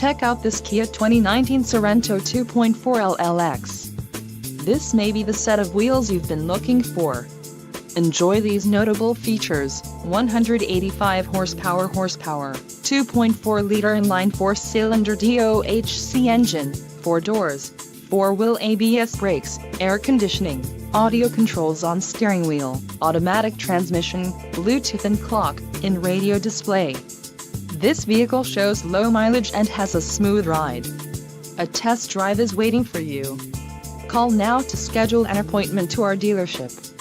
Check out this Kia 2019 Sorento 2.4 LLX. This may be the set of wheels you've been looking for. Enjoy these notable features: 185 horsepower, 2.4-liter inline 4-cylinder DOHC engine, 4 doors, 4-wheel ABS brakes, air conditioning, audio controls on steering wheel, automatic transmission, Bluetooth and clock-in radio display. This vehicle shows low mileage and has a smooth ride. A test drive is waiting for you. Call now to schedule an appointment to our dealership.